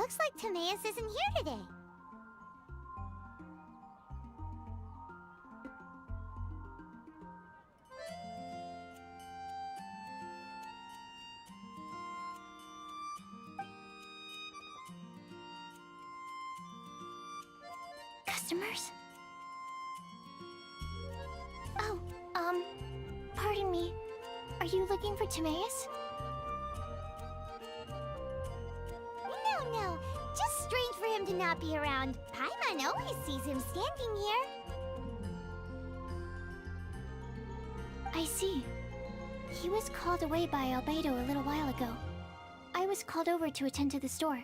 Looks like Timaeus isn't here today. Customers? Oh, pardon me. Are you looking for Timaeus? No. Just strange for him to not be around. Paimon always sees him standing here. I see. He was called away by Albedo a little while ago. I was called over to attend to the store.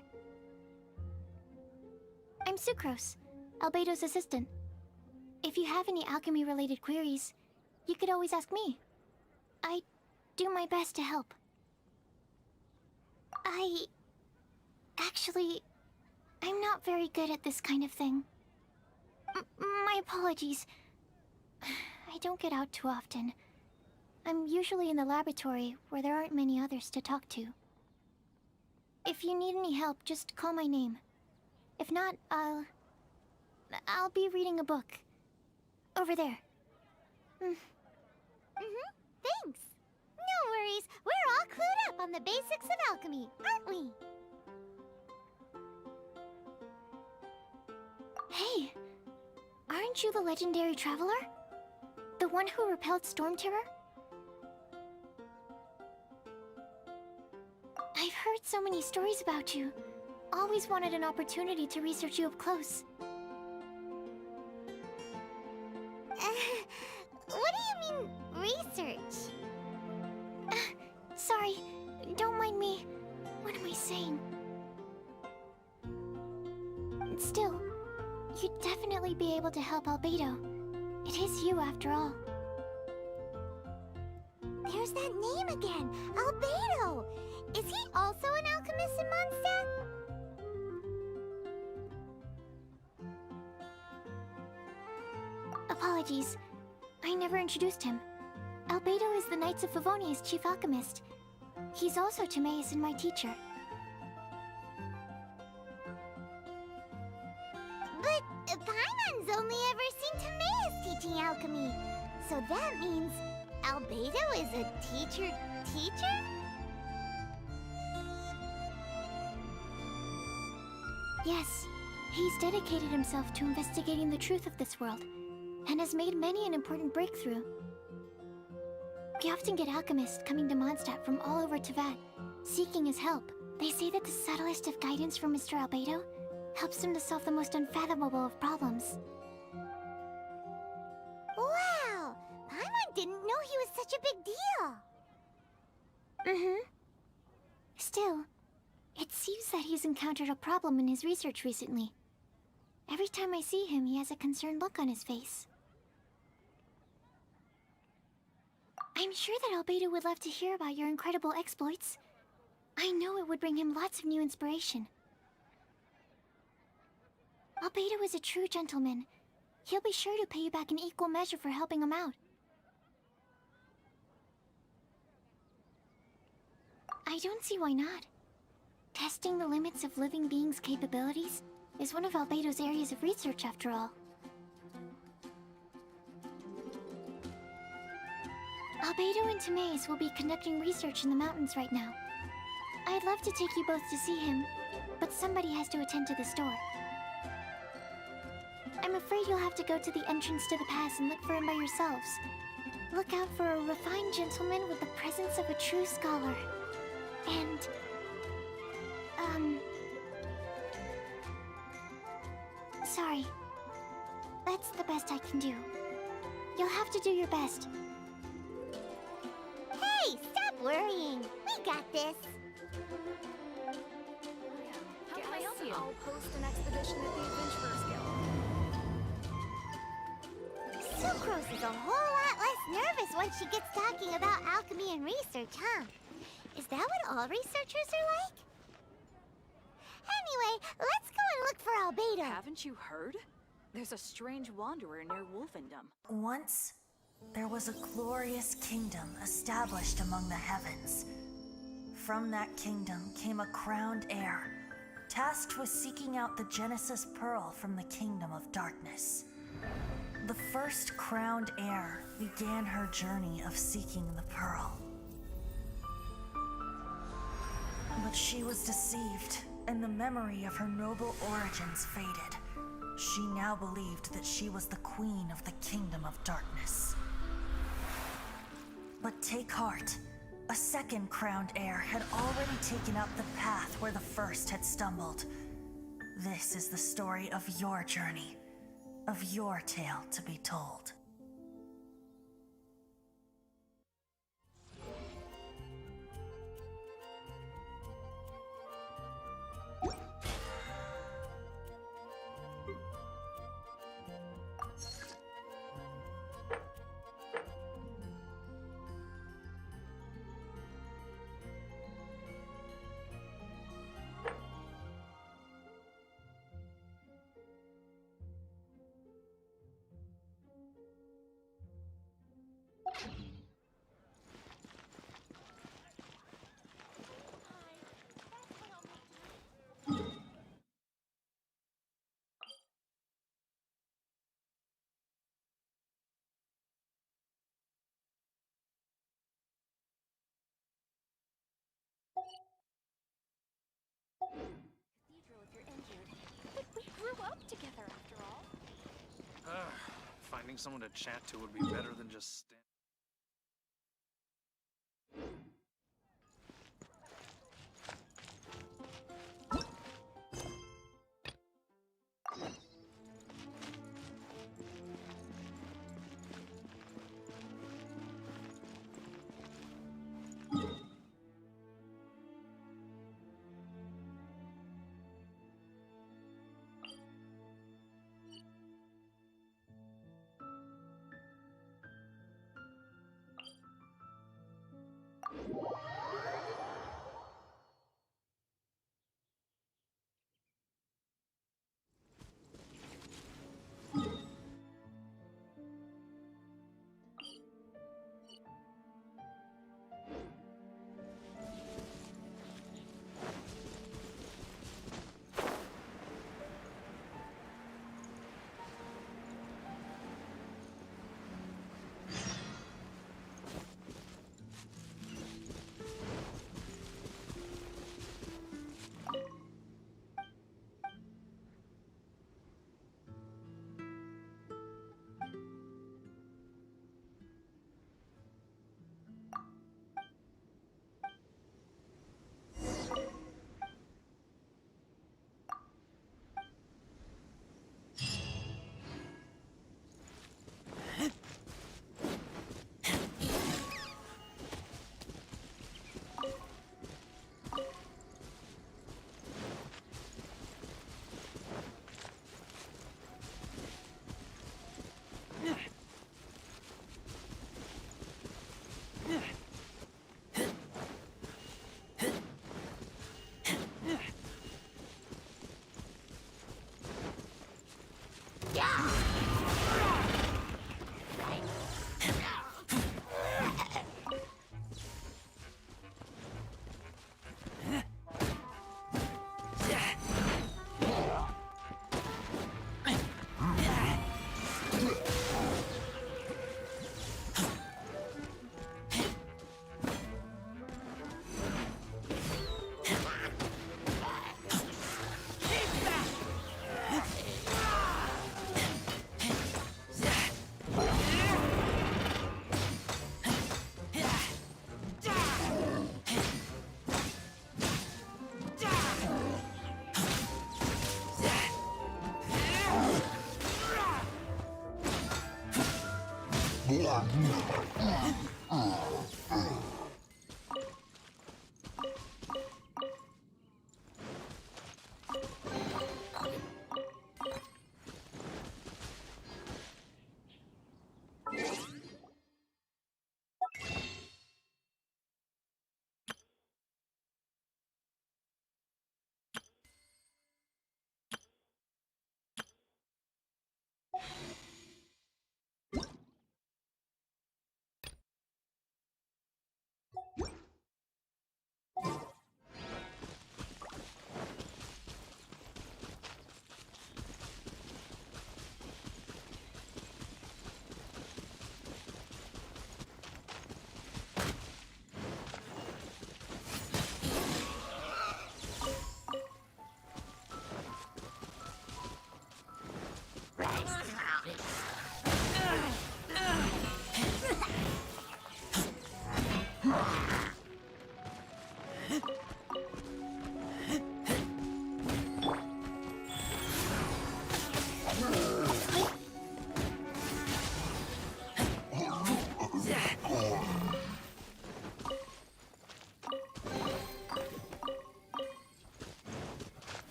I'm Sucrose, Albedo's assistant. If you have any alchemy-related queries, you could always ask me. I do my best to help. Actually, I'm not very good at this kind of thing. My apologies. I don't get out too often. I'm usually in the laboratory where there aren't many others to talk to. If you need any help, just call my name. If not, I'll be reading a book. Over there. Thanks. No worries. We're all clued up on the basics of alchemy, aren't we? Hey, aren't you the legendary traveler? The one who repelled Storm Terror? I've heard so many stories about you. Always wanted an opportunity to research you up close. What do you mean, research? Sorry, don't mind me. What am I saying? Still, you'd definitely be able to help Albedo. It is you, after all. There's that name again, Albedo! Is he also an alchemist in Mondstadt? Apologies. I never introduced him. Albedo is the Knights of Favonia's chief alchemist. He's also Timaeus and my teacher. But Paimon's only ever seen Timaeus teaching alchemy. So that means Albedo is a teacher? Yes, he's dedicated himself to investigating the truth of this world, and has made many an important breakthrough. We often get alchemists coming to Mondstadt from all over Teyvat, seeking his help. They say that the subtlest of guidance from Mr. Albedo helps him to solve the most unfathomable of problems. Wow! Paimon didn't know he was such a big deal! Still, it seems that he's encountered a problem in his research recently. Every time I see him, he has a concerned look on his face. I'm sure that Albedo would love to hear about your incredible exploits. I know it would bring him lots of new inspiration. Albedo is a true gentleman. He'll be sure to pay you back in equal measure for helping him out. I don't see why not. Testing the limits of living beings' capabilities is one of Albedo's areas of research, after all. Albedo and Timaeus will be conducting research in the mountains right now. I'd love to take you both to see him, but somebody has to attend to the store. I'm afraid you'll have to go to the entrance to the pass and look for him by yourselves. Look out for a refined gentleman with the presence of a true scholar. And... sorry. That's the best I can do. You'll have to do your best. Hey, stop worrying. We got this. How can I help you? I'll post an expedition at the Adventurers Guild. Sucrose is a whole lot less nervous once she gets talking about alchemy and research, huh? Is that what all researchers are like? Anyway, let's go and look for Albedo. Haven't you heard? There's a strange wanderer near Wolfendom. Once, there was a glorious kingdom established among the heavens. From that kingdom came a crowned heir, tasked with seeking out the Genesis Pearl from the Kingdom of Darkness. The first crowned heir began her journey of seeking the Pearl. But she was deceived, and the memory of her noble origins faded. She now believed that she was the queen of the Kingdom of Darkness. But take heart. A second crowned heir had already taken up the path where the first had stumbled. This is the story of your journey, of your tale to be told. Cathedral if you're injured. But we grew up together after all. Finding someone to chat to would be better than just stand.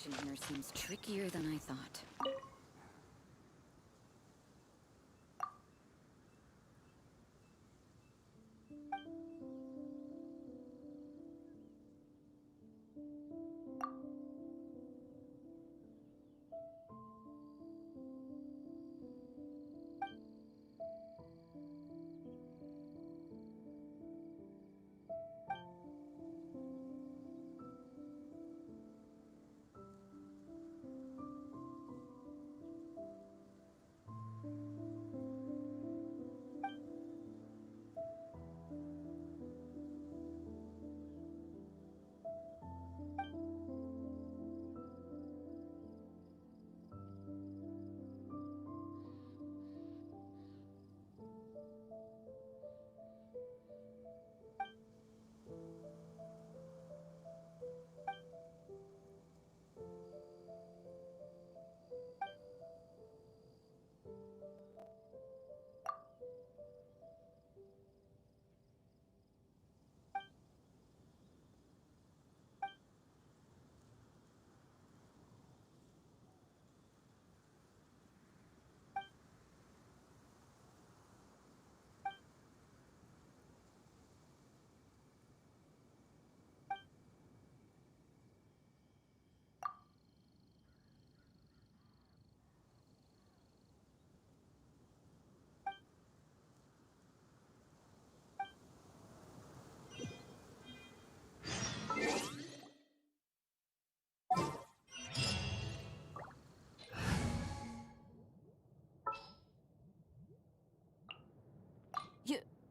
Questioning seems trickier than I thought.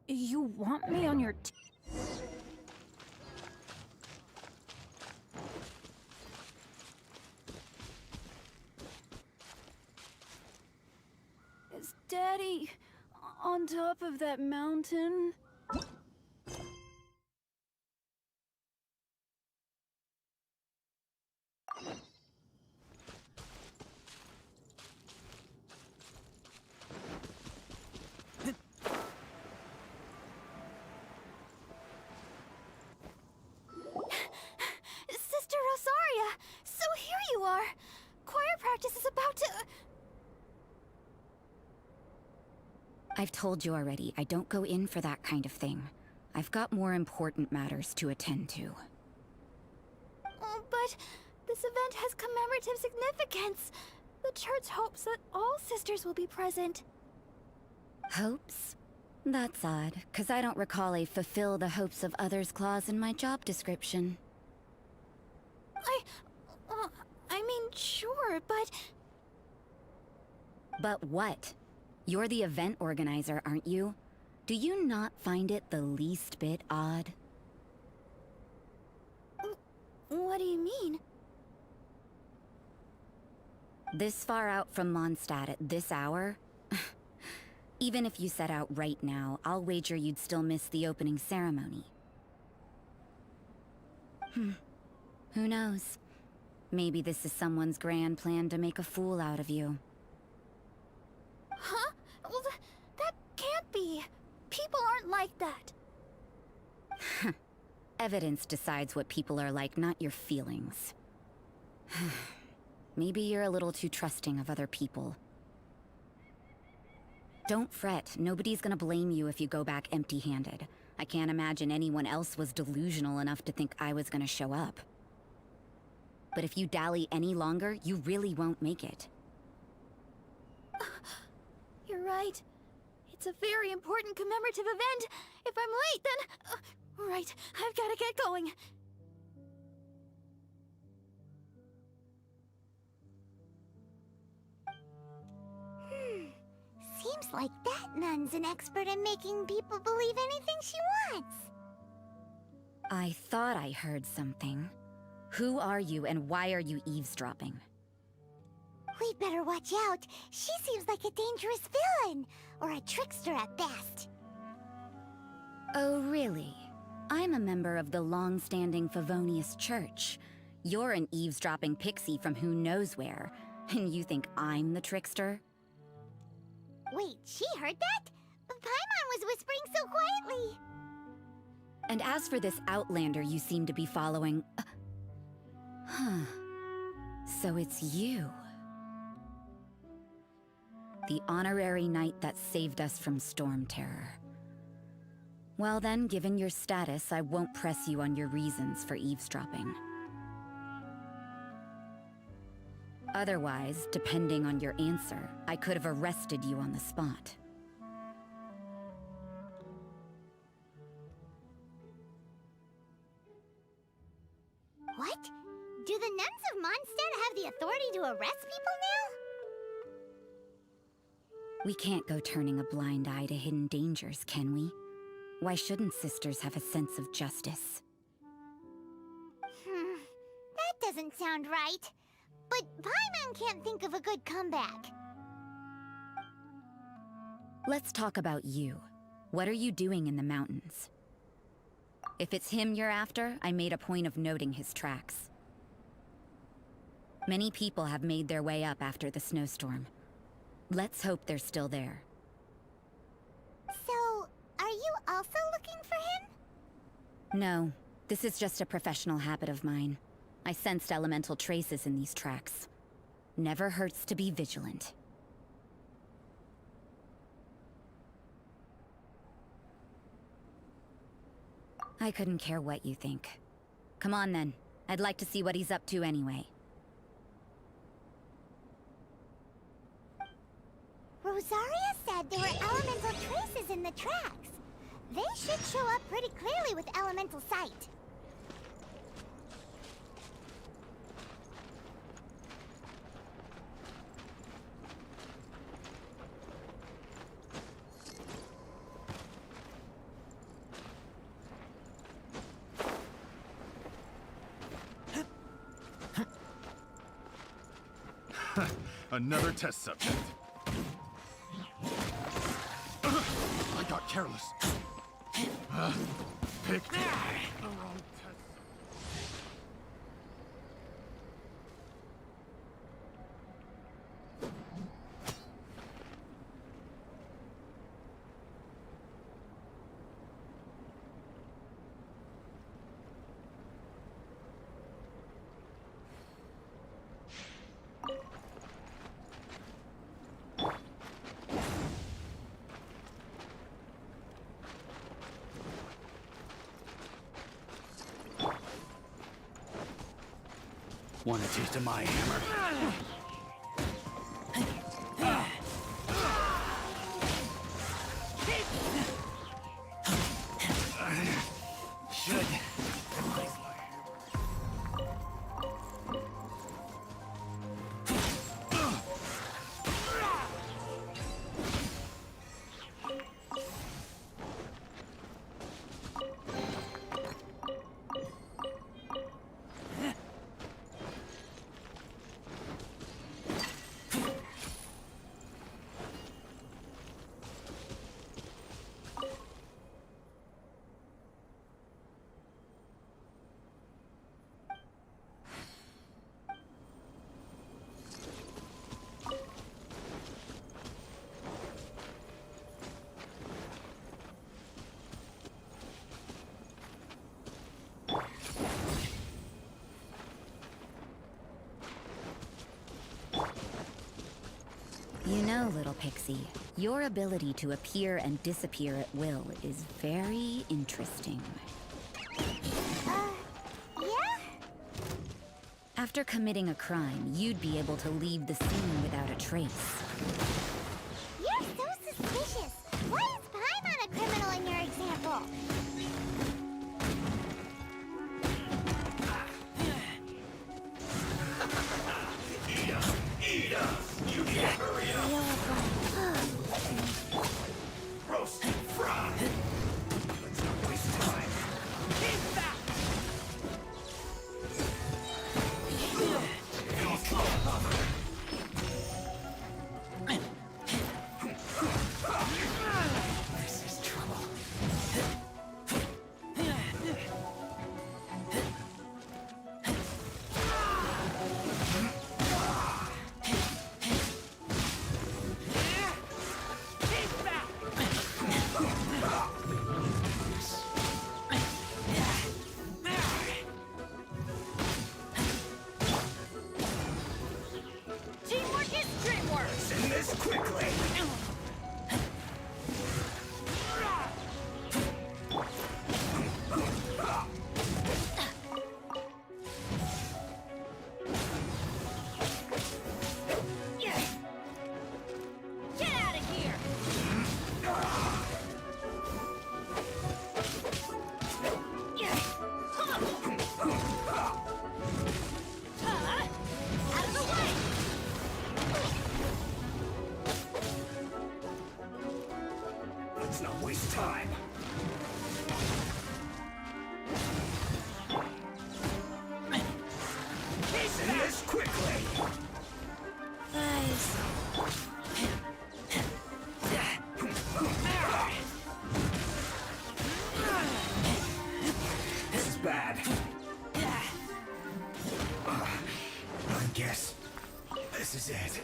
You want me on your Is Daddy on top of that mountain? Sister Rosaria! So here you are! Choir practice is about to... I've told you already, I don't go in for that kind of thing. I've got more important matters to attend to. Oh, but this event has commemorative significance. The church hopes that all sisters will be present. Hopes? That's odd, because I don't recall a fulfill the hopes of others clause in my job description. I mean, sure, but... But what? You're the event organizer, aren't you? Do you not find it the least bit odd? What do you mean? This far out from Mondstadt at this hour? Even if you set out right now, I'll wager you'd still miss the opening ceremony. Who knows? Maybe this is someone's grand plan to make a fool out of you. Huh? Well, that can't be. People aren't like that. Evidence decides what people are like, not your feelings. Maybe you're a little too trusting of other people. Don't fret, nobody's gonna blame you if you go back empty-handed. I can't imagine anyone else was delusional enough to think I was gonna show up. But if you dally any longer, you really won't make it. You're right. It's a very important commemorative event. If I'm late, then... right, I've gotta get going. Seems like that nun's an expert in making people believe anything she wants. I thought I heard something. Who are you and why are you eavesdropping? We'd better watch out. She seems like a dangerous villain, or a trickster at best. Oh, really? I'm a member of the long-standing Favonius Church. You're an eavesdropping pixie from who knows where, and you think I'm the trickster? Wait, she heard that? Paimon was whispering so quietly. And as for this outlander you seem to be following... So it's you. The honorary knight that saved us from Storm Terror. Well then, given your status, I won't press you on your reasons for eavesdropping. Otherwise, depending on your answer, I could have arrested you on the spot. What? Do the nuns of Mondstadt have the authority to arrest people now? We can't go turning a blind eye to hidden dangers, can we? Why shouldn't sisters have a sense of justice? That doesn't sound right. But Paimon can't think of a good comeback. Let's talk about you. What are you doing in the mountains? If it's him you're after, I made a point of noting his tracks. Many people have made their way up after the snowstorm. Let's hope they're still there. So, are you also looking for him? No, this is just a professional habit of mine. I sensed elemental traces in these tracks. Never hurts to be vigilant. I couldn't care what you think. Come on then. I'd like to see what he's up to anyway. Rosaria said there were elemental traces in the tracks. They should show up pretty clearly with elemental sight. Another test subject. I got careless. Picked the wrong test. Want a taste of my hammer? Should. You know, little pixie, your ability to appear and disappear at will is very interesting. Yeah? After committing a crime, you'd be able to leave the scene without a trace. You're so suspicious. Why is Paimon a criminal in your example? Eat us! You can't hurry up! Roast and fry! Let's not waste time. Keep that! This is trouble. Let's not waste time. Hasten this quickly. Nice. This is bad. I guess this is it.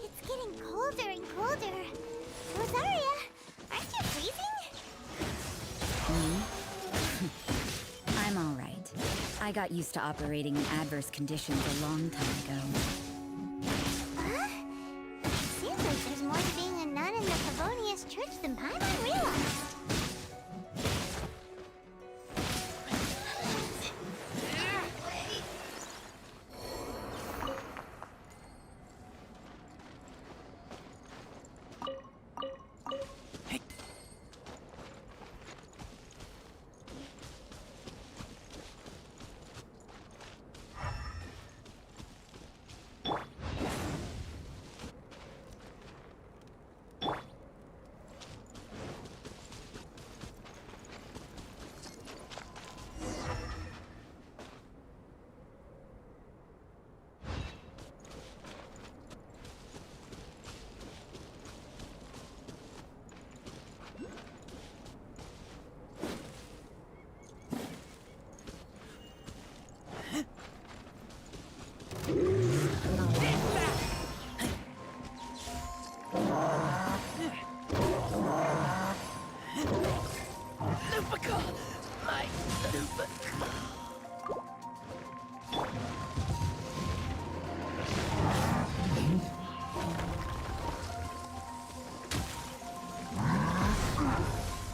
It's getting colder and colder. Rosaria, aren't you freezing? I'm all right. I got used to operating in adverse conditions a long time ago. Huh? Seems like there's more to being a nun in the Favonius Church than Paimon realized.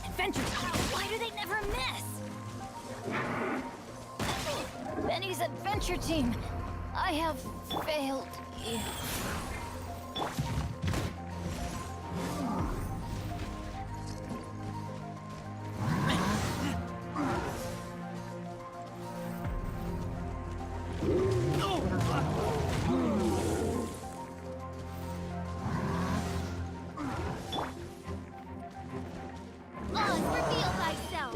Adventure Time! Why do they never miss? Benny's adventure team! I have failed you. Laws, reveal thyself!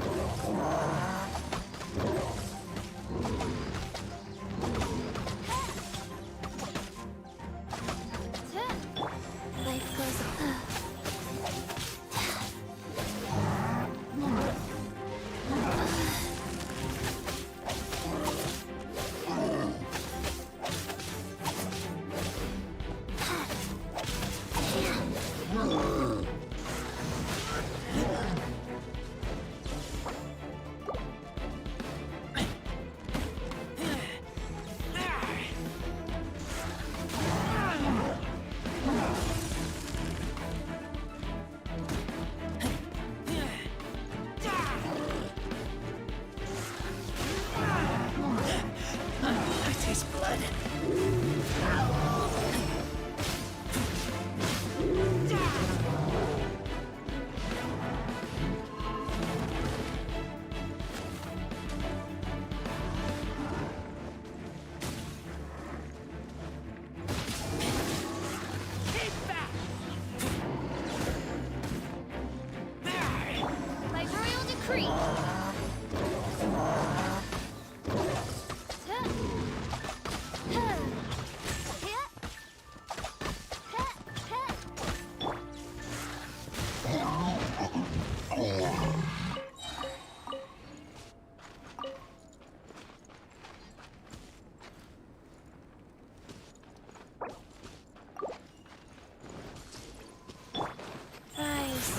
goes.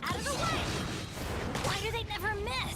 Out of the way! Why do they never miss?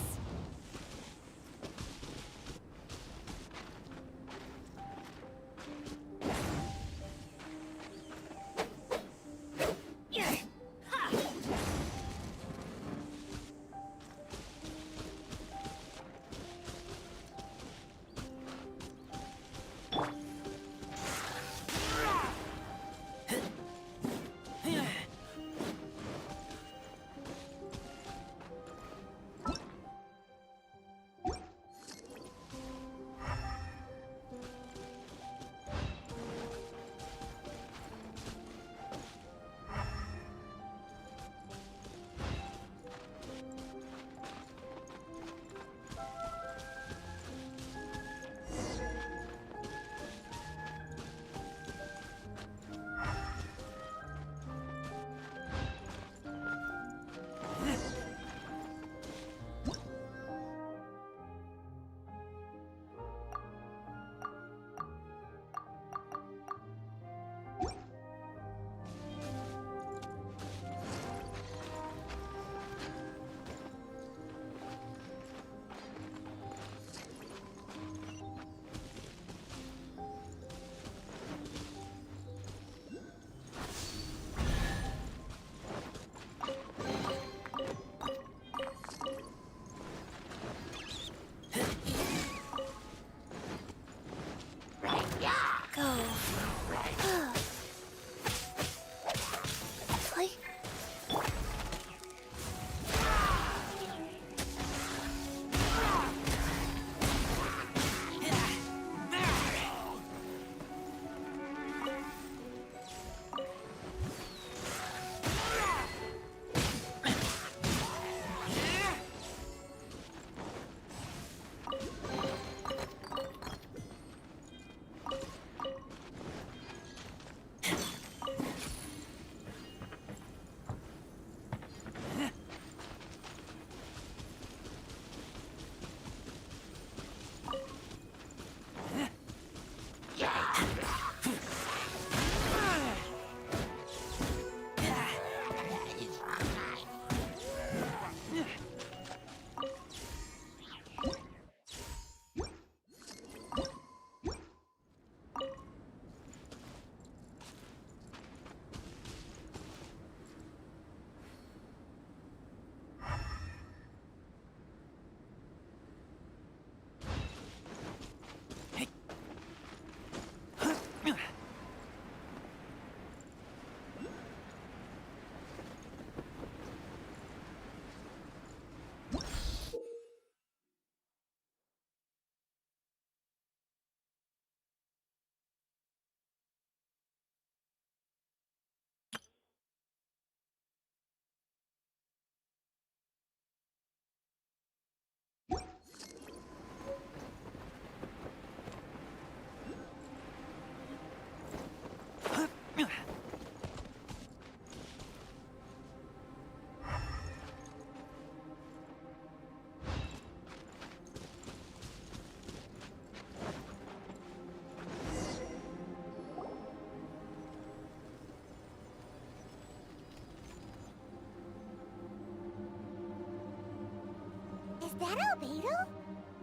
Is that Albedo?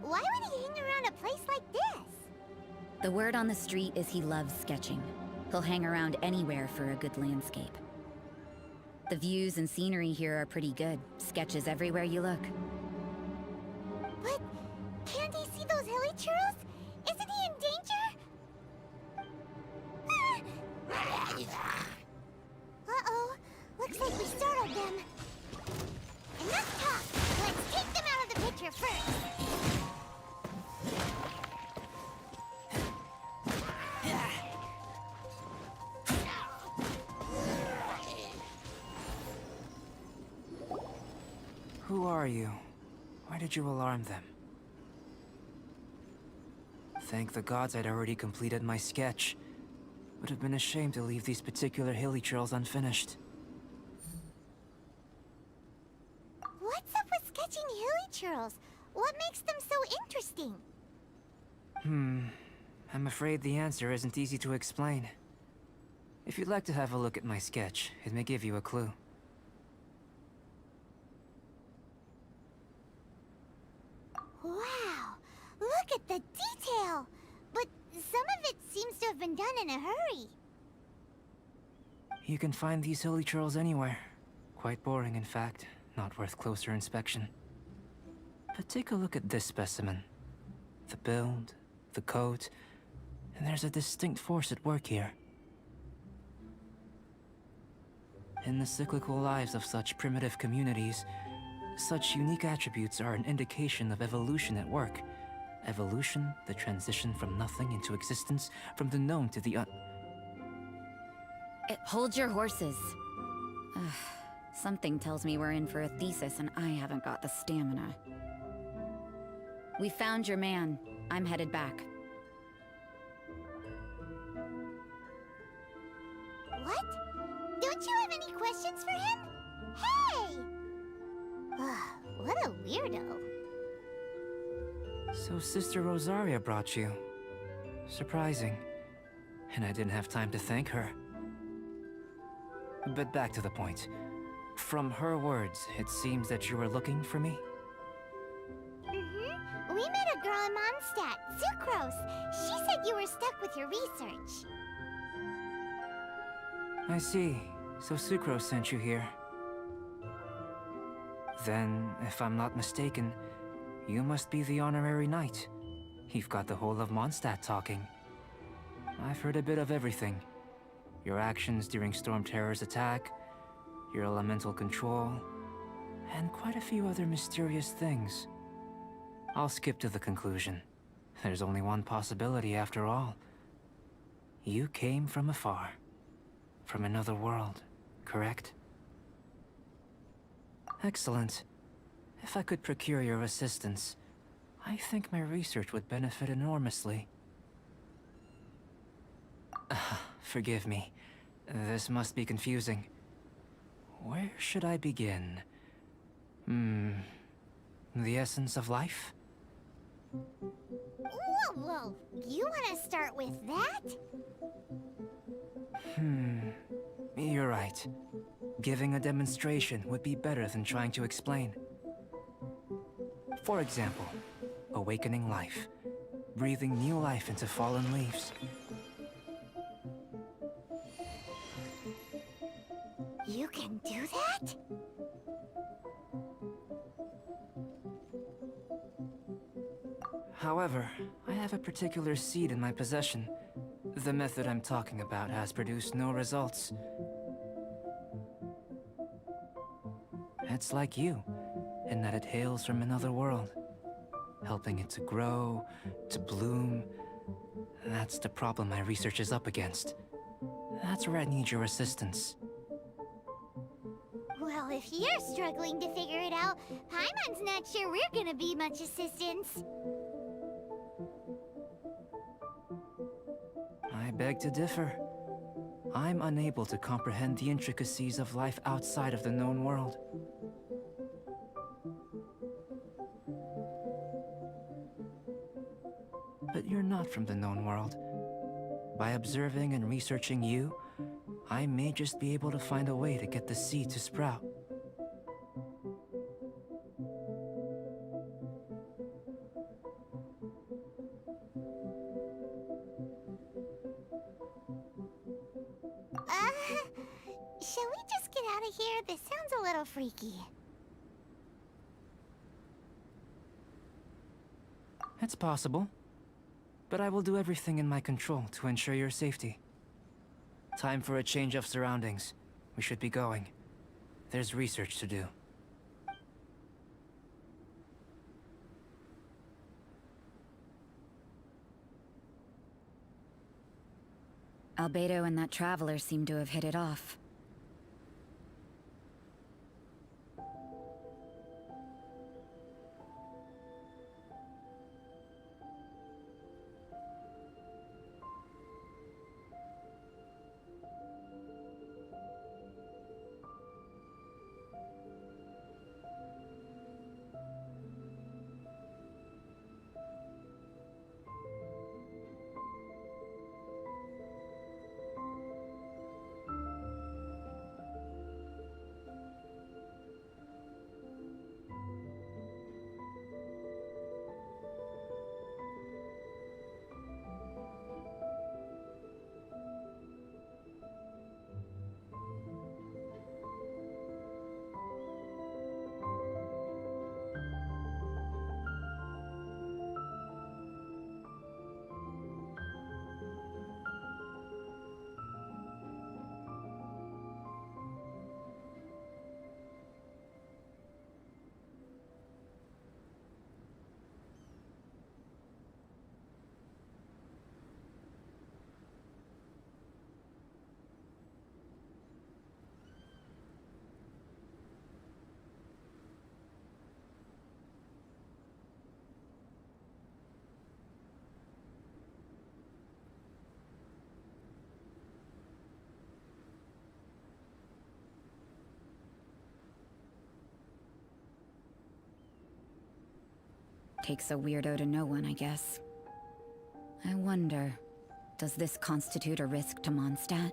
Why would he hang around a place like this? The word on the street is he loves sketching. He'll hang around anywhere for a good landscape. The views and scenery here are pretty good. Sketches everywhere you look. But can't he see those hilly churros? Isn't he in danger? Uh-oh. Looks like we startled them. Enough talk. Let's take them out of the picture first. Who are you? Why did you alarm them? Thank the gods I'd already completed my sketch. Would have been a shame to leave these particular hilly trails unfinished. What's up with sketching hilly churls? What makes them so interesting? I'm afraid the answer isn't easy to explain. If you'd like to have a look at my sketch, it may give you a clue. Wow, look at the detail! But some of it seems to have been done in a hurry. You can find these hilly churls anywhere. Quite boring, in fact. Not worth closer inspection. But take a look at this specimen. The build, the coat, and there's a distinct force at work here. In the cyclical lives of such primitive communities, such unique attributes are an indication of evolution at work. Evolution, the transition from nothing into existence, from the known to the Hold your horses. Ugh, something tells me we're in for a thesis and I haven't got the stamina. We found your man. I'm headed back. What? Don't you have any questions for him? Hey! What a weirdo. So Sister Rosaria brought you. Surprising. And I didn't have time to thank her. But back to the point. From her words, it seems that you were looking for me? We met a girl in Mondstadt, Sucrose. She said you were stuck with your research. I see. So Sucrose sent you here. Then, if I'm not mistaken, you must be the honorary knight. You've got the whole of Mondstadt talking. I've heard a bit of everything. Your actions during Storm Terror's attack, your elemental control, and quite a few other mysterious things. I'll skip to the conclusion. There's only one possibility after all. You came from afar. From another world, correct? Excellent. If I could procure your assistance, I think my research would benefit enormously. Forgive me. This must be confusing. Where should I begin? The essence of life? Whoa. You want to start with that? You're right. Giving a demonstration would be better than trying to explain. For example, awakening life. Breathing new life into fallen leaves. You can do that? However, I have a particular seed in my possession. The method I'm talking about has produced no results. It's like you, in that it hails from another world, helping it to grow, to bloom. That's the problem my research is up against. That's where I need your assistance. Well, if you're struggling to figure it out, Paimon's not sure we're gonna be much assistance. I beg to differ. I'm unable to comprehend the intricacies of life outside of the known world. But you're not from the known world. By observing and researching you, I may just be able to find a way to get the seed to sprout. Shall we just get out of here? This sounds a little freaky. It's possible. But I will do everything in my control to ensure your safety. Time for a change of surroundings. We should be going. There's research to do. Albedo and that traveler seem to have hit it off. Takes a weirdo to know one, I guess. I wonder, does this constitute a risk to Mondstadt?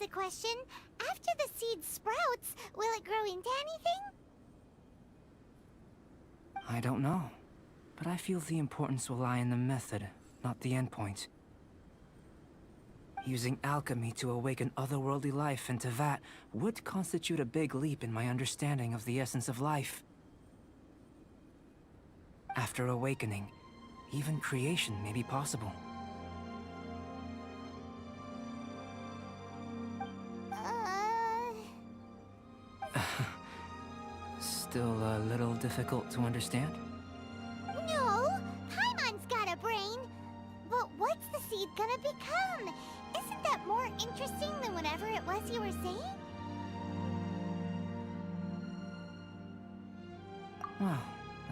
A question. After the seed sprouts, will it grow into anything? I don't know. But I feel the importance will lie in the method, not the endpoint. Using alchemy to awaken otherworldly life into that would constitute a big leap in my understanding of the essence of life. After awakening, even creation may be possible. Still a little difficult to understand? No! Paimon's got a brain! But what's the seed gonna become? Isn't that more interesting than whatever it was you were saying? Well,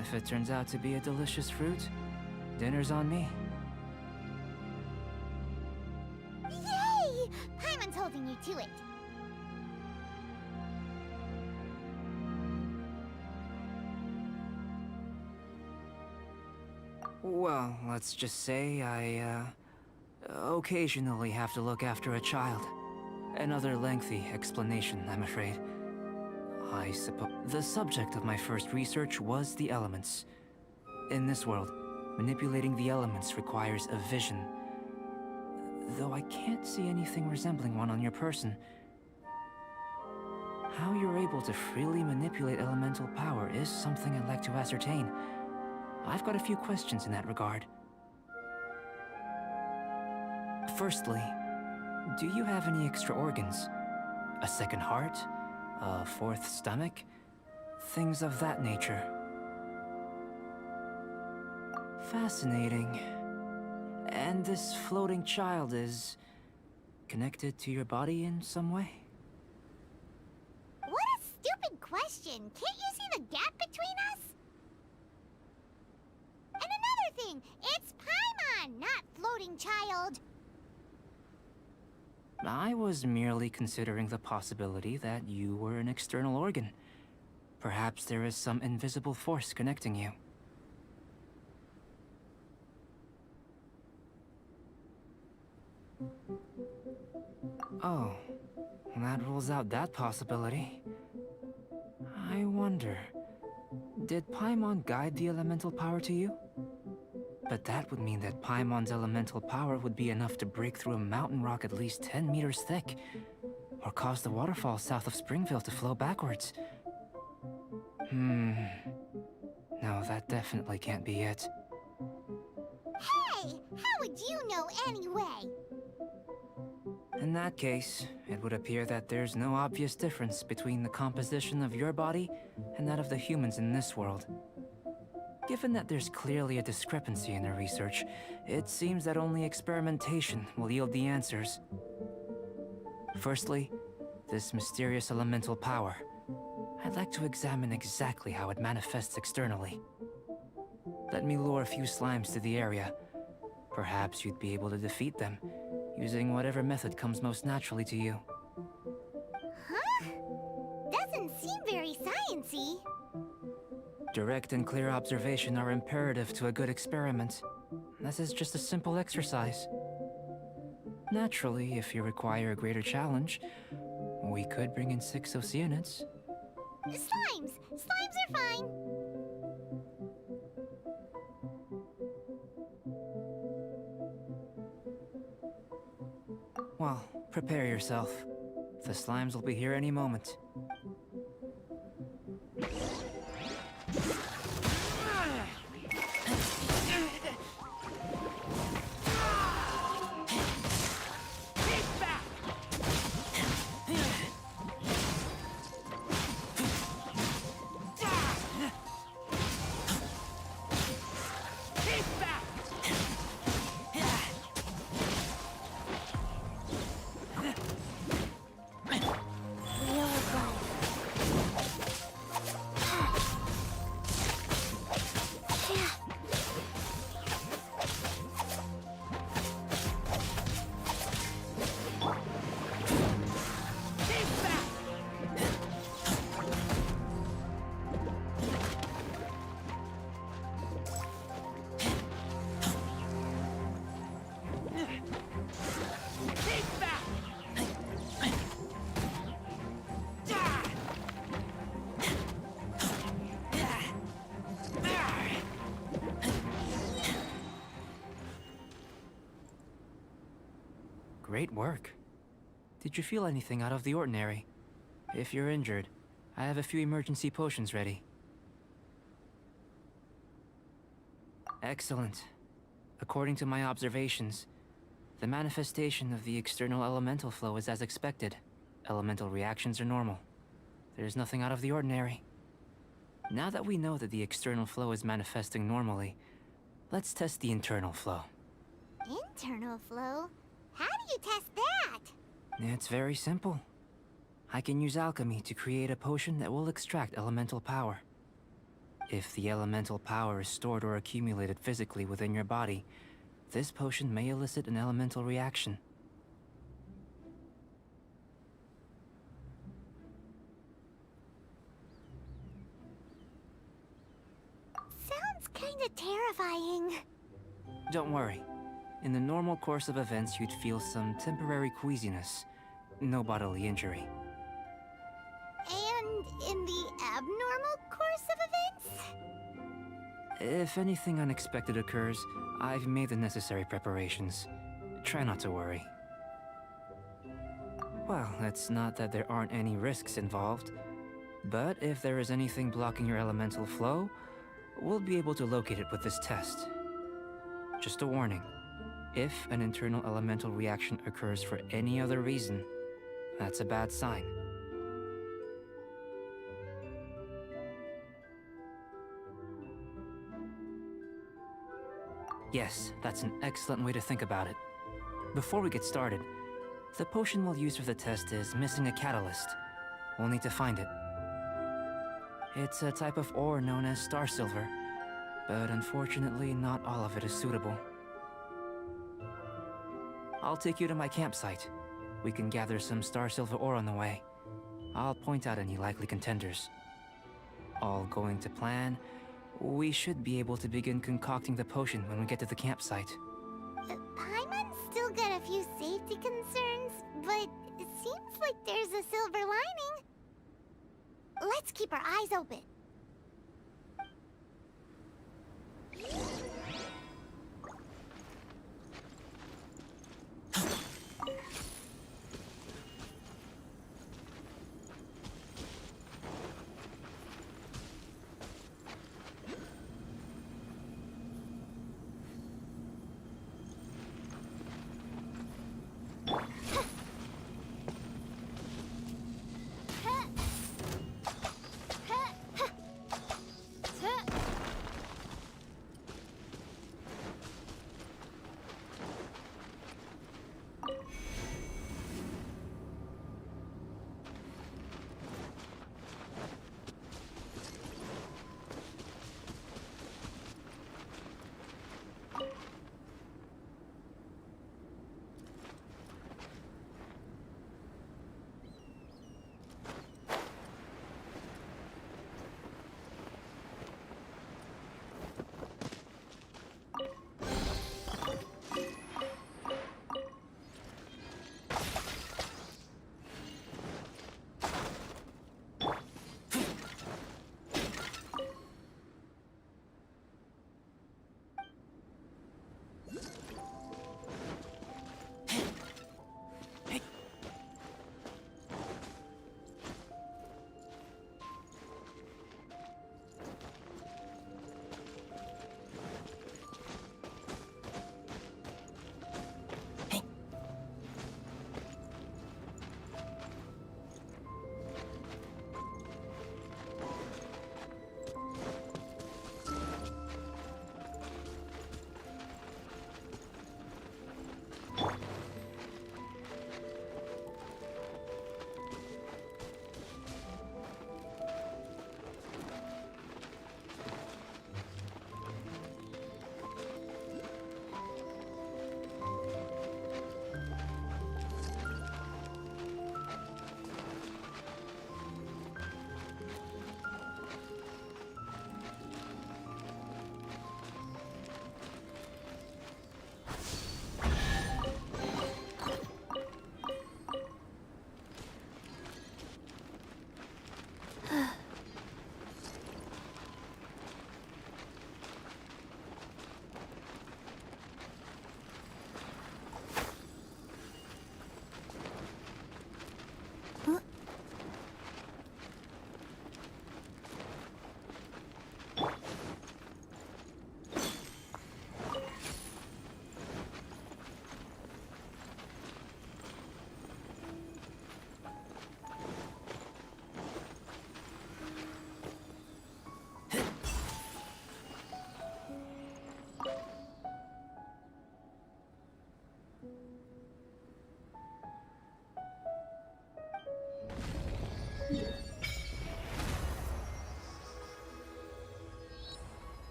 if it turns out to be a delicious fruit, dinner's on me. Yay! Paimon's holding you to it. Well, let's just say I, occasionally have to look after a child. Another lengthy explanation, I'm afraid. I suppose the subject of my first research was the elements. In this world, manipulating the elements requires a vision. Though I can't see anything resembling one on your person. How you're able to freely manipulate elemental power is something I'd like to ascertain. I've got a few questions in that regard. Firstly, do you have any extra organs? A second heart? A fourth stomach? Things of that nature. Fascinating. And this floating child is connected to your body in some way? What a stupid question! Can't you see the gap between us? And another thing, it's Paimon, not floating child. I was merely considering the possibility that you were an external organ. Perhaps there is some invisible force connecting you. Oh, that rules out that possibility. I wonder, did Paimon guide the elemental power to you? But that would mean that Paimon's elemental power would be enough to break through a mountain rock at least 10 meters thick, or cause the waterfall south of Springville to flow backwards. No, that definitely can't be it. Hey, how would you know anyway? In that case, it would appear that there's no obvious difference between the composition of your body and that of the humans in this world. Given that there's clearly a discrepancy in the research, it seems that only experimentation will yield the answers. Firstly, this mysterious elemental power. I'd like to examine exactly how it manifests externally. Let me lure a few slimes to the area. Perhaps you'd be able to defeat them, using whatever method comes most naturally to you. Huh? Doesn't seem very sciencey. Direct and clear observation are imperative to a good experiment. This is just a simple exercise. Naturally, if you require a greater challenge, we could bring in 6 Oceanids. Slimes! Slimes are fine! Well, prepare yourself. The slimes will be here any moment. Great work. Did you feel anything out of the ordinary? If you're injured, I have a few emergency potions ready. Excellent. According to my observations, the manifestation of the external elemental flow is as expected. Elemental reactions are normal. There's nothing out of the ordinary. Now that we know that the external flow is manifesting normally, let's test the internal flow. Internal flow? How do you test that? It's very simple. I can use alchemy to create a potion that will extract elemental power. If the elemental power is stored or accumulated physically within your body, this potion may elicit an elemental reaction. Sounds kinda terrifying. Don't worry. In the normal course of events, you'd feel some temporary queasiness. No bodily injury. And in the abnormal course of events? If anything unexpected occurs, I've made the necessary preparations. Try not to worry. Well, it's not that there aren't any risks involved, but if there is anything blocking your elemental flow, we'll be able to locate it with this test. Just a warning. If an internal elemental reaction occurs for any other reason, that's a bad sign. Yes, that's an excellent way to think about it. Before we get started, the potion we'll use for the test is missing a catalyst. We'll need to find it. It's a type of ore known as star silver, but unfortunately not all of it is suitable. I'll take you to my campsite. We can gather some star silver ore on the way. I'll point out any likely contenders. All going to plan, we should be able to begin concocting the potion when we get to the campsite. Paimon's still got a few safety concerns, but it seems like there's a silver lining. Let's keep our eyes open.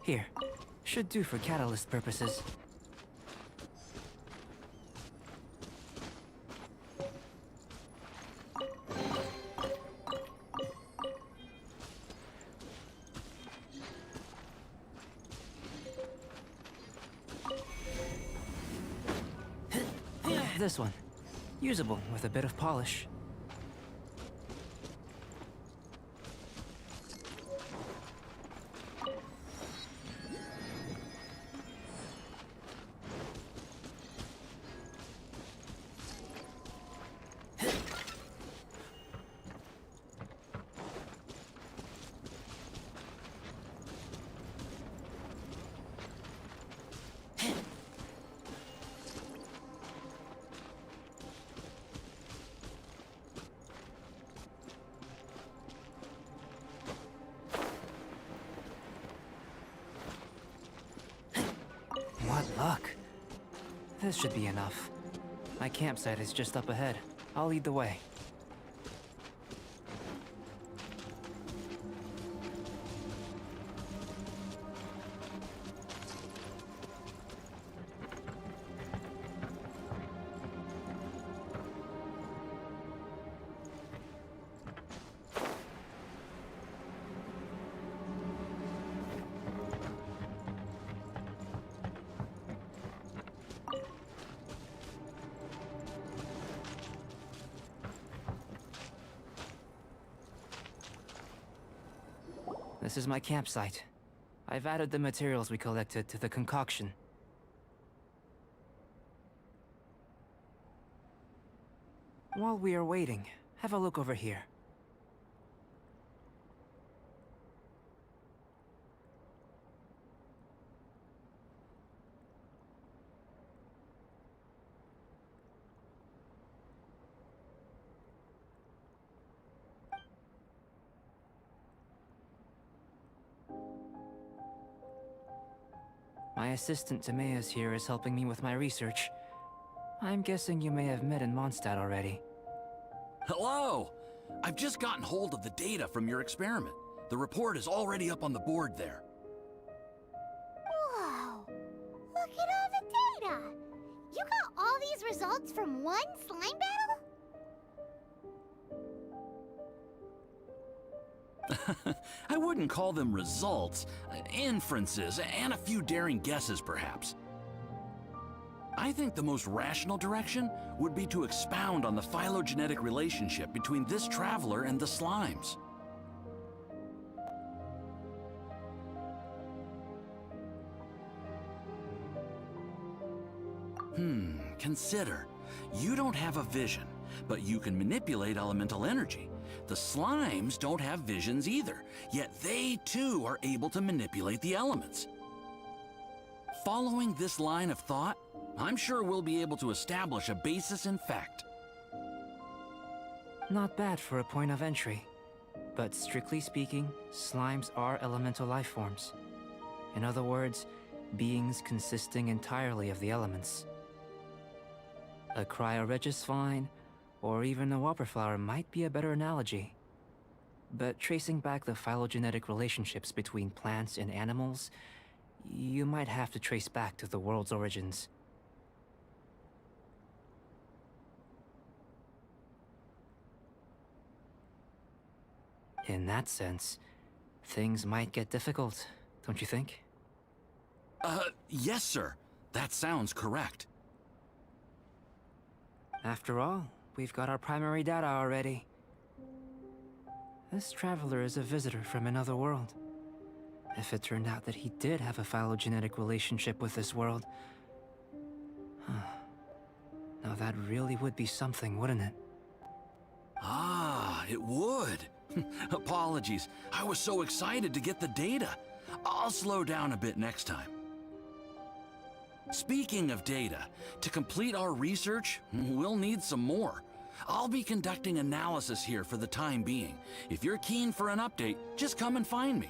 Here. Should do for catalyst purposes. This one. Usable with a bit of polish. What luck. This should be enough. My campsite is just up ahead. I'll lead the way. This is my campsite. I've added the materials we collected to the concoction. While we are waiting, have a look over here. My assistant Timaeus here is helping me with my research. I'm guessing you may have met in Mondstadt already. Hello! I've just gotten hold of the data from your experiment. The report is already up on the board there. Whoa! Look at all the data! You got all these results from one slime battle? I wouldn't call them results, inferences, and a few daring guesses perhaps. I think the most rational direction would be to expound on the phylogenetic relationship between this traveler and the slimes. Consider. You don't have a vision, but you can manipulate elemental energy. The slimes don't have visions either, yet they too are able to manipulate the elements. Following this line of thought, I'm sure we'll be able to establish a basis in fact. Not bad for a point of entry. But strictly speaking, slimes are elemental life forms. In other words, beings consisting entirely of the elements. A cryoregisvine, or even a whopperflower might be a better analogy. But tracing back the phylogenetic relationships between plants and animals, you might have to trace back to the world's origins. In that sense, things might get difficult, don't you think? Yes, sir. That sounds correct. After all, we've got our primary data already. This traveler is a visitor from another world. If it turned out that he did have a phylogenetic relationship with this world... Now that really would be something, wouldn't it? Ah, it would. Apologies. I was so excited to get the data. I'll slow down a bit next time. Speaking of data, to complete our research, we'll need some more. I'll be conducting analysis here for the time being. If you're keen for an update, just come and find me.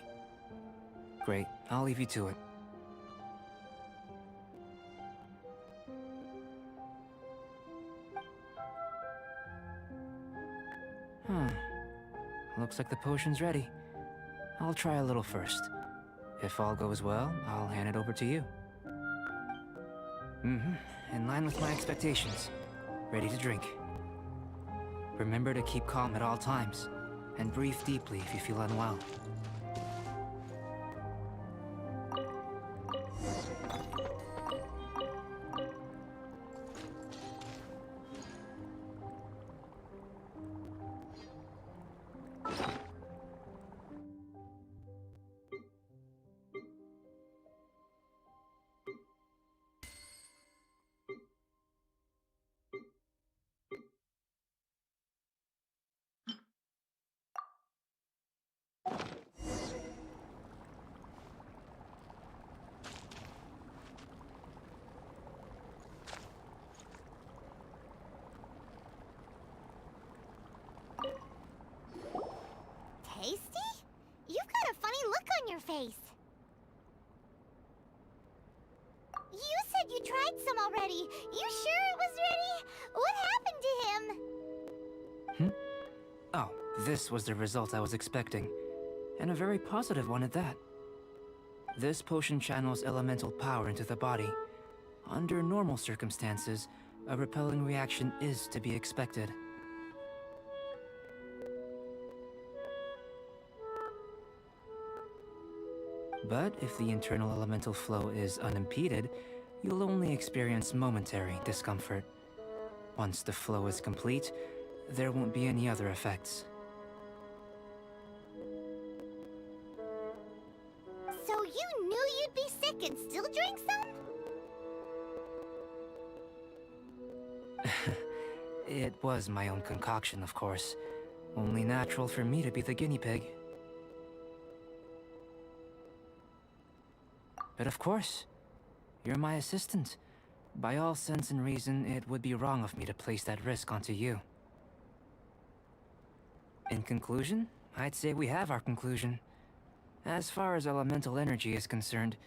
Great. I'll leave you to it. Looks like the potion's ready. I'll try a little first. If all goes well, I'll hand it over to you. In line with my expectations. Ready to drink. Remember to keep calm at all times, and breathe deeply if you feel unwell. Tasty? You've got a funny look on your face. You said you tried some already. You sure it was ready? What happened to him? Oh, this was the result I was expecting. And a very positive one at that. This potion channels elemental power into the body. Under normal circumstances, a repelling reaction is to be expected. But if the internal elemental flow is unimpeded, you'll only experience momentary discomfort. Once the flow is complete, there won't be any other effects. So you knew you'd be sick and still drank some? It was my own concoction, of course. Only natural for me to be the guinea pig. But of course, you're my assistant. By all sense and reason, it would be wrong of me to place that risk onto you. In conclusion, I'd say we have our conclusion. As far as elemental energy is concerned,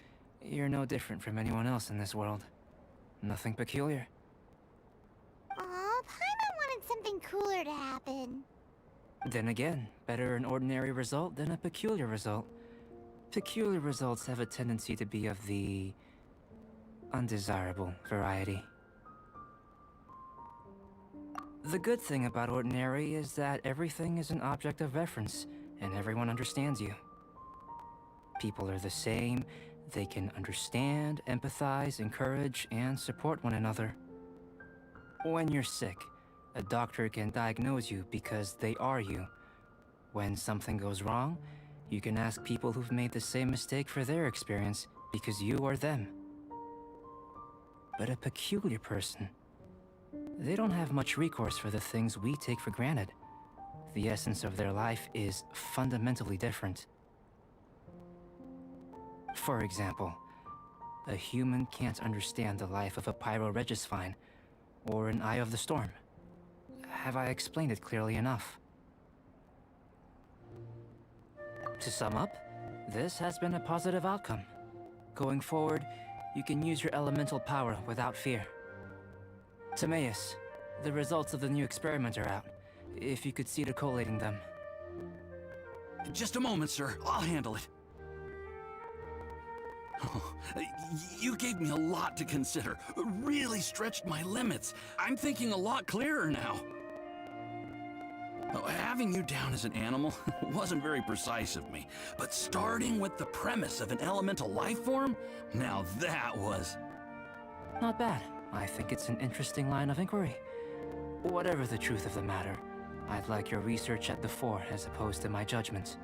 you're no different from anyone else in this world. Nothing peculiar. Aw, Paimon wanted something cooler to happen. Then again, better an ordinary result than a peculiar result. Peculiar results have a tendency to be of the undesirable variety. The good thing about ordinary is that everything is an object of reference, and everyone understands you. People are the same, they can understand, empathize, encourage, and support one another. When you're sick, a doctor can diagnose you because they are you. When something goes wrong, you can ask people who've made the same mistake for their experience because you are them. But a peculiar person, they don't have much recourse for the things we take for granted. The essence of their life is fundamentally different. For example, a human can't understand the life of a pyroregisvine or an eye of the storm. Have I explained it clearly enough? To sum up, this has been a positive outcome. Going forward, you can use your elemental power without fear. Timaeus, the results of the new experiment are out. If you could see to collating them. Just a moment, sir. I'll handle it. Oh, you gave me a lot to consider. Really stretched my limits. I'm thinking a lot clearer now. Having you down as an animal wasn't very precise of me, but starting with the premise of an elemental life form, now that was... Not bad. I think it's an interesting line of inquiry. Whatever the truth of the matter, I'd like your research at the fore as opposed to my judgment.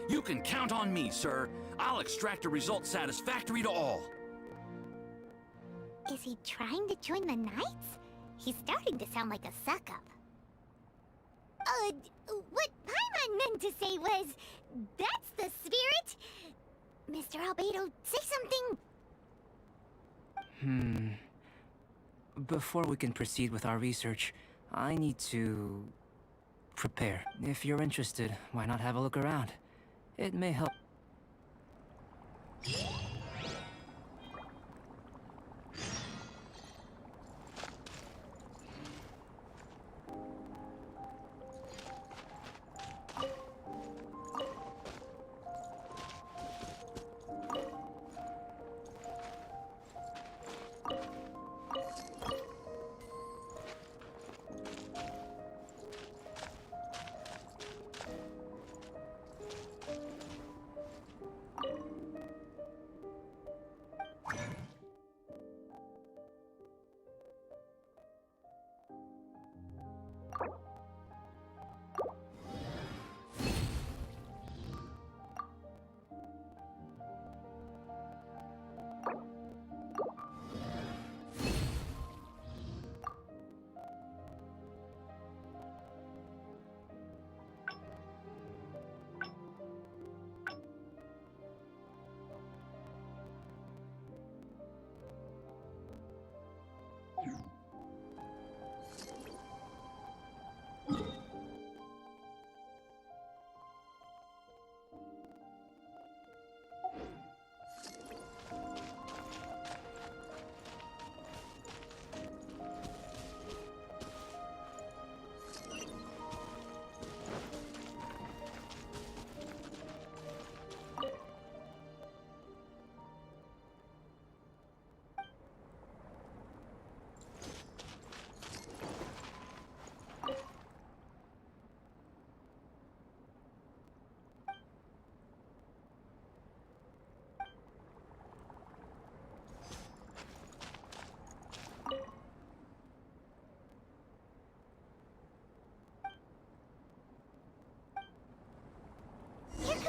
You can count on me, sir. I'll extract a result satisfactory to all. Is he trying to join the Knights? He's starting to sound like a suck-up. What Paimon meant to say was, that's the spirit. Mr. Albedo, say something. Before we can proceed with our research, I need to... prepare. If you're interested, why not have a look around? It may help.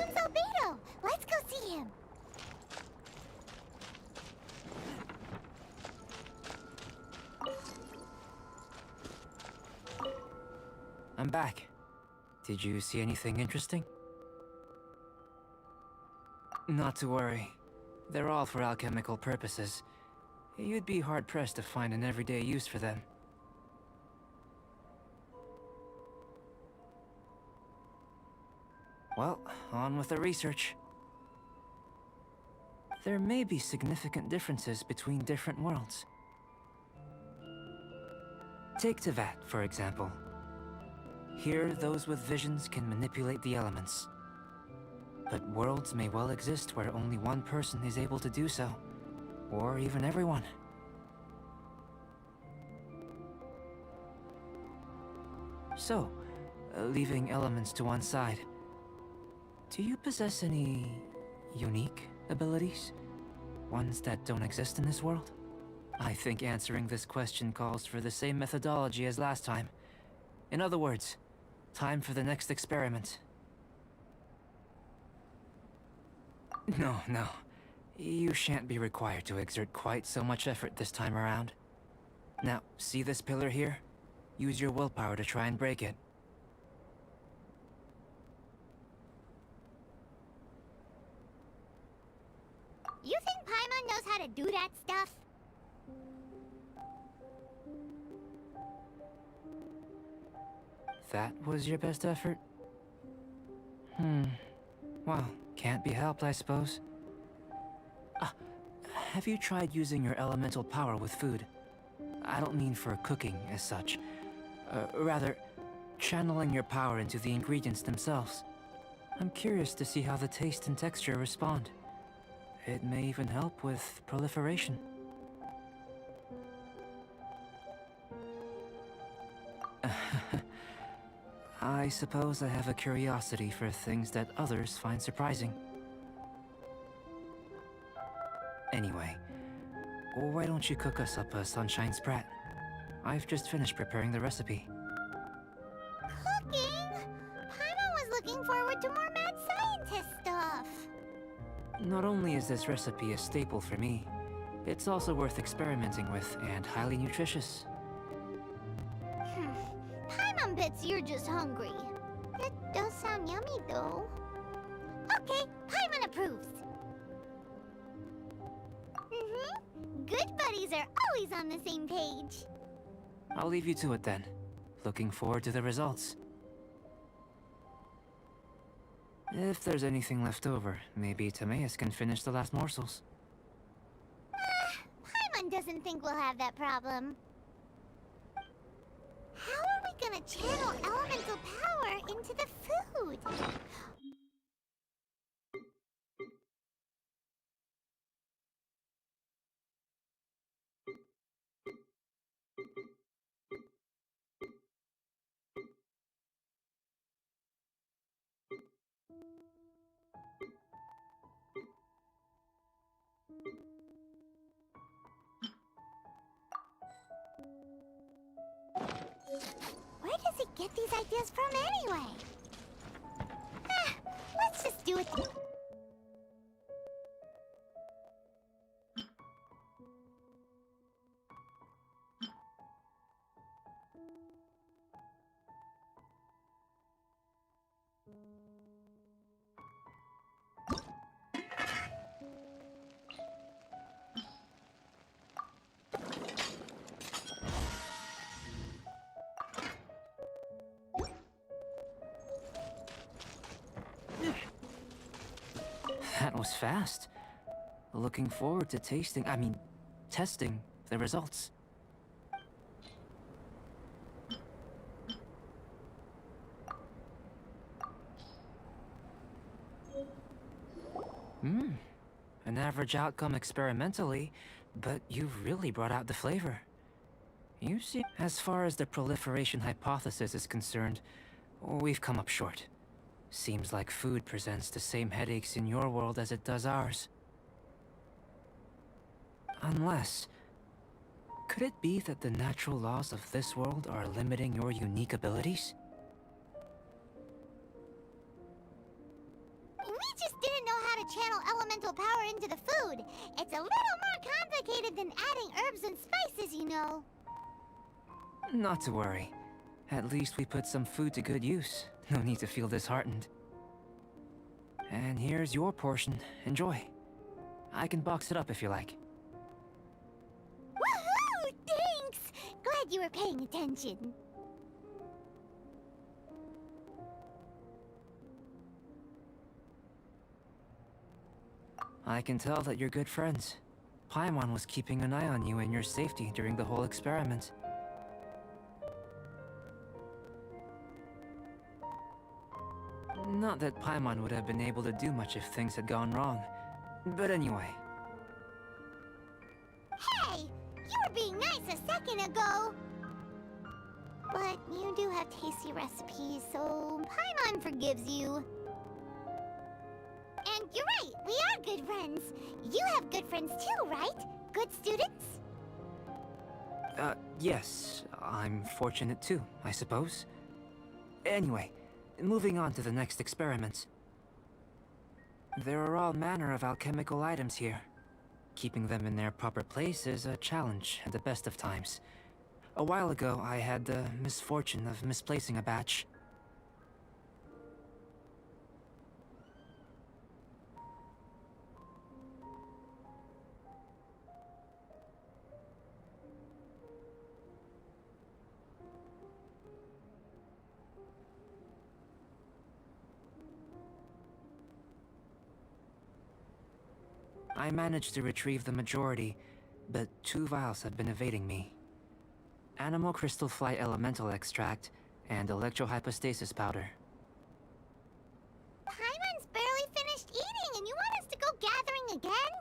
name's Albedo. Let's go see him. I'm back. Did you see anything interesting? Not to worry. They're all for alchemical purposes. You'd be hard-pressed to find an everyday use for them. Well, on with the research. There may be significant differences between different worlds. Take Tevat, for example. Here, those with visions can manipulate the elements. But worlds may well exist where only one person is able to do so. Or even everyone. So, leaving elements to one side, do you possess any unique abilities? Ones that don't exist in this world? I think answering this question calls for the same methodology as last time. In other words, time for the next experiment. No. You shan't be required to exert quite so much effort this time around. Now, see this pillar here? Use your willpower to try and break it. You think Paimon knows how to do that stuff? That was your best effort? Well, can't be helped, I suppose. Have you tried using your elemental power with food? I don't mean for cooking as such. Rather, channeling your power into the ingredients themselves. I'm curious to see how the taste and texture respond. It may even help with proliferation. I suppose I have a curiosity for things that others find surprising. Anyway, why don't you cook us up a sunshine sprat? I've just finished preparing the recipe. Cooking? Paimon was looking forward to more mad scientist stuff. Not only is this recipe a staple for me, it's also worth experimenting with and highly nutritious. Paimon bets you're just hungry. That does sound yummy, though. Okay, Paimon approves. Good buddies are always on the same page. I'll leave you to it then. Looking forward to the results. If there's anything left over, maybe Timaeus can finish the last morsels. Paimon doesn't think we'll have that problem. How are we gonna channel elemental power into the food? Where does he get these ideas from anyway? Let's just do it. That was fast. Looking forward to testing the results. An average outcome experimentally, but you've really brought out the flavor. You see, as far as the proliferation hypothesis is concerned, we've come up short. Seems like food presents the same headaches in your world as it does ours. Unless... could it be that the natural laws of this world are limiting your unique abilities? Wait We just didn't know how to channel elemental power into the food. It's a little more complicated than adding herbs and spices, you know. Not to worry. At least we put some food to good use. No need to feel disheartened. And here's your portion. Enjoy. I can box it up if you like. Woohoo! Thanks! Glad you were paying attention. I can tell that you're good friends. Paimon was keeping an eye on you and your safety during the whole experiment. Not that Paimon would have been able to do much if things had gone wrong. But anyway. Hey! You were being nice a second ago! But you do have tasty recipes, so Paimon forgives you. And you're right, we are good friends. You have good friends too, right? Good students? Yes. I'm fortunate too, I suppose. Anyway, moving on to the next experiment. There are all manner of alchemical items here. Keeping them in their proper place is a challenge at the best of times. A while ago, I had the misfortune of misplacing a batch. I managed to retrieve the majority, but 2 vials have been evading me. Animal crystal fly elemental extract and electrohypostasis powder. Paimon's barely finished eating and you want us to go gathering again?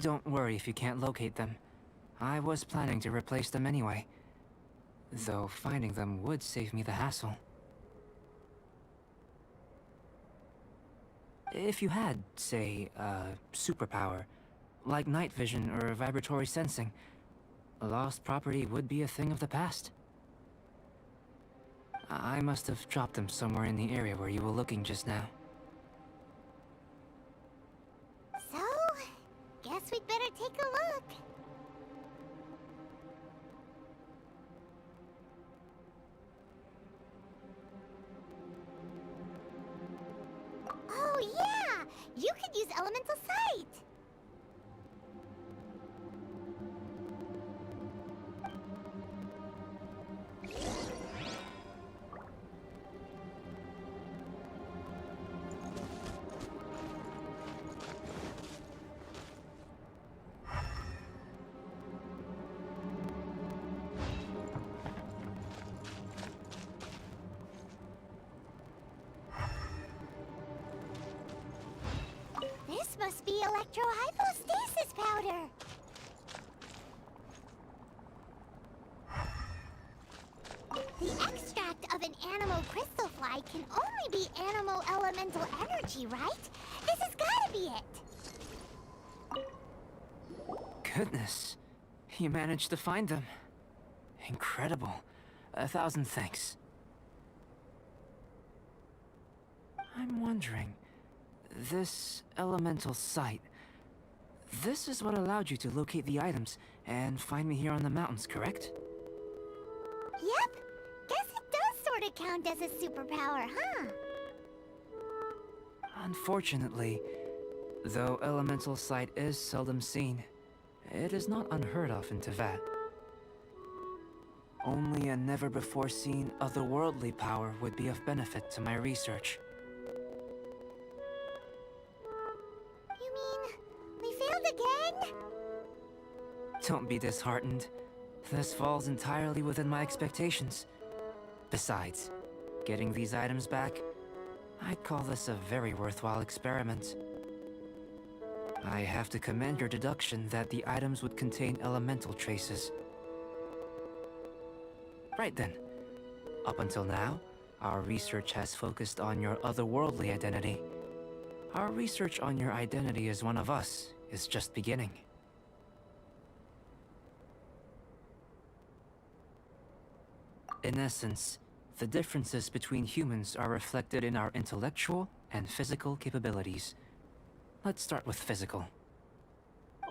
Don't worry if you can't locate them. I was planning to replace them anyway. Though finding them would save me the hassle. If you had, say, superpower, like night vision or vibratory sensing, lost property would be a thing of the past. I must have dropped them somewhere in the area where you were looking just now. So, guess we'd better take a look. Oh yeah! You could use elemental sight! This must be electrohypostasis powder! The extract of an animal crystal fly can only be animal elemental energy, right? This has gotta be it! Goodness, you managed to find them. Incredible. 1,000 thanks. I'm wondering, this elemental sight, this is what allowed you to locate the items and find me here on the mountains, correct? Yep. Guess it does sort of count as a superpower, huh? Unfortunately, though elemental sight is seldom seen, it is not unheard of in Teyvat. Only a never-before-seen otherworldly power would be of benefit to my research. You mean, we failed again? Don't be disheartened. This falls entirely within my expectations. Besides, getting these items back, I'd call this a very worthwhile experiment. I have to commend your deduction that the items would contain elemental traces. Right then. Up until now, our research has focused on your otherworldly identity. Our research on your identity as one of us is just beginning. In essence, the differences between humans are reflected in our intellectual and physical capabilities. Let's start with physical.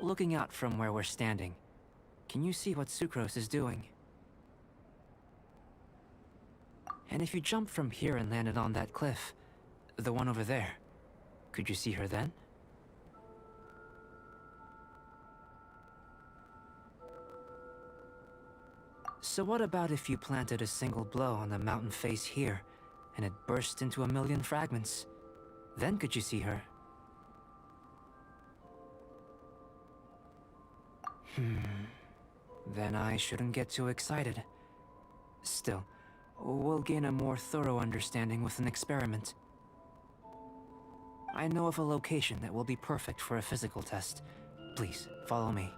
Looking out from where we're standing, can you see what Sucrose is doing? And if you jumped from here and landed on that cliff, the one over there, could you see her then? So what about if you planted a single blow on the mountain face here, and it burst into a million fragments? Then could you see her? Then I shouldn't get too excited. Still, we'll gain a more thorough understanding with an experiment. I know of a location that will be perfect for a physical test. Please, follow me.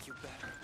you better.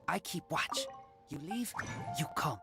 I keep watch. You leave, you come.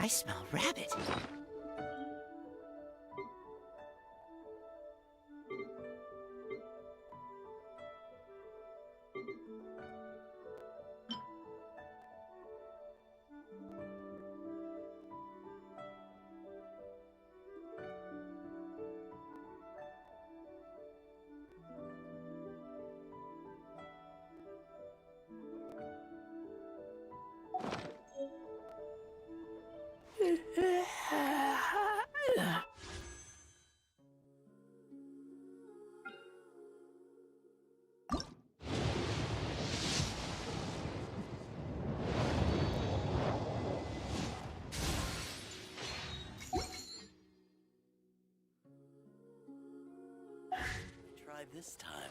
I smell rabbit. Try this time.